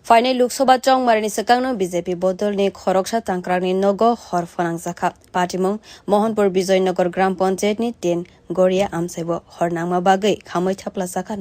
Final Loksabha Chongmarni Sakangno BJP Bodolni Khoroksa Tangkrangni Nogo Hor Phonangjakha Patimong Mohanpur Bijoynagar Gram Panchayatni 10 Goria Amsebo Hornangma Bagai Khamoi Thaplasaka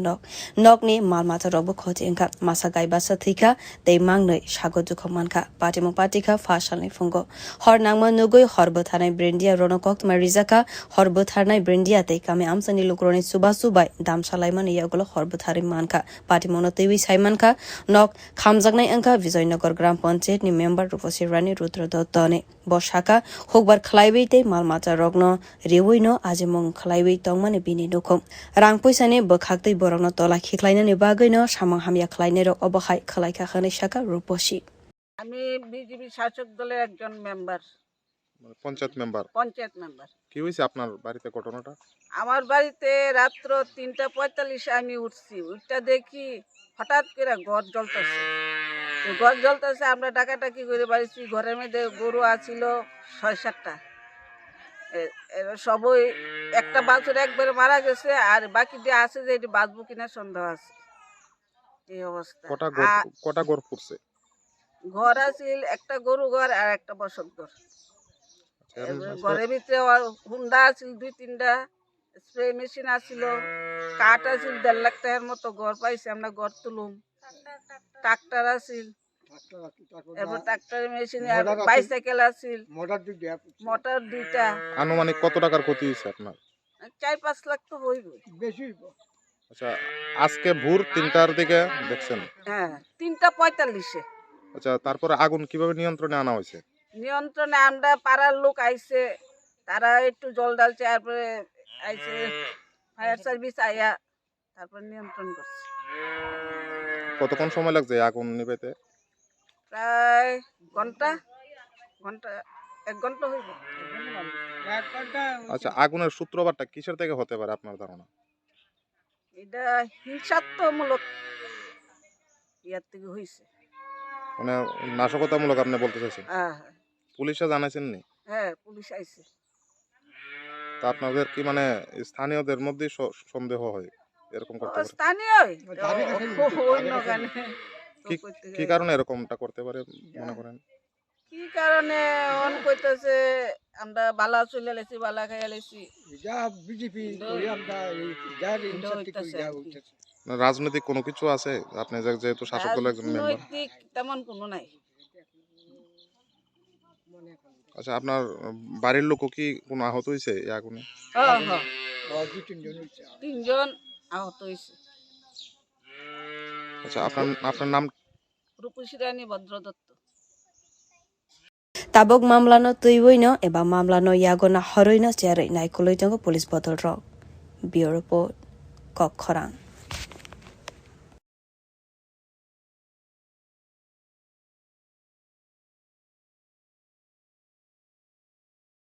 Nokni Malmata Robo Khoti Engka Masagai Basa Thika Tei Mangnoi Shago Jukhomanka Patimong Patika Fashalni Fungo Hornangma Nugoi Horbothanai Brindia Ronokok Marizaka Horbothanai Brindia Tei Kame Amsani Lukroni Subasubai Damshalaiman Yagolo Horbothari Manka Patimono Tewi Saimanka Nok Khamjaknai angka Bijoynagar Gram Panchayatni member Rupasi Rani Rudra Dottone Boshaka Hokbar Khlaibai tei Malmata Rogno Rewoino Ajemong Khlaibai Tongmani Bini Dukhum Rang Poisani Bokhaktei Borokno Tola Khiklainani Bagaino Samang Hamya Khlainai Rok Obokhai Khlaika Khani Shaka Ruposi আমি BJP শাসক দলের একজন member panchayat member কি হইছে আপনার বাড়িতে ঘটনাটা? আমার বাড়িতে রাত্র 3:45 আমি উঠছি উঠটা দেখি হঠাৎ করে ঘর জ্বলতেছে আমরা ডাকাডাকি করে বাড়িছি ঘরের মধ্যে গরু আছিল 6-7টা সবই একটা বাছুর একবারে মারা গেছে আর বাকিটা আছে যে এটি বাঁচবো কিনা সন্দেহ আছে এই অবস্থা কটা ঘর পড়ছে ঘর আছিল একটা গরু ঘর আর একটা বসত ঘর ঘরের ভিতরে হুন্ডা আছিল 2-3টা স্প্রে মেশিন আছিল কাঠ আছিল 1.5 লাখ টাকার মতো ঘর পাইছি আমরা ঘর তুলুম ট্রাক্টর আছিল এরপর ট্রাক্টরের মেশিন বাইসাইকেল আছিল মোটর 2টা আনুমানিক কত টাকার ক্ষতি হয়েছে আপনার? 4-5 লাখ তো হইব বেশি হইব। আচ্ছা আজকে ভোর 3টার দিকে দেখছেন? হ্যাঁ 3:45-এ। আচ্ছা তারপরে আগুন কিভাবে নিয়ন্ত্রণে আনা হয়েছে? নিয়ন্ত্রণে আমরা পাড়ার লোক আইছে তারা একটু জল ডালছে তারপরে আইছে ফায়ার সার্ভিস আইয়া তারপর নিয়ন্ত্রণ করছে। কতক্ষণ সময় লাগছে আগুন নিভাইতে? প্রায় এক ঘন্টা হইব। আচ্ছা আগুনের সূত্রপাতটা কিসের থেকে হতে পারে আপনার ধারণা? এটা হিংসাত্মক ইয়ার থেকে হইছে মানে নাশকতামূলক আপনি বলতে চাইছেন? হ্যাঁ পুলিশে জানাইছেন নি? হ্যাঁ পুলিশ আইছে। তা আপনাদের কি মানে স্থানীয়দের মধ্যে সন্দেহ হয় এরকম করতে পারে? স্থানীয় কি কারণে এরকমটা করতে পারে মনে করেন? কি কারণে অন কইতাছে আমরা বালা চলে লাইছি বালা খাইয়া লাইছি যা বিজেপি করি আমরা রাজনৈতিক কোনো কিছু আছে? আপনি যেহেতু শাসক দলের একজন মেম্বার। রাজনৈতিক তেমন কোনো নাই। আচ্ছা আপনার বাড়ির লোক কি কোনো আহত হয়েছে এই আগুনে? হ্যাঁ 3জন আহত হয়েছে। আচ্ছা আপনার নাম? রূপসী রানী ভদ্র Dutta. Tabok mamlano tuiwoino eba mamlano yagona horoino cherai naikoloitongo police bottle rok. Bureau report Kok Khorang.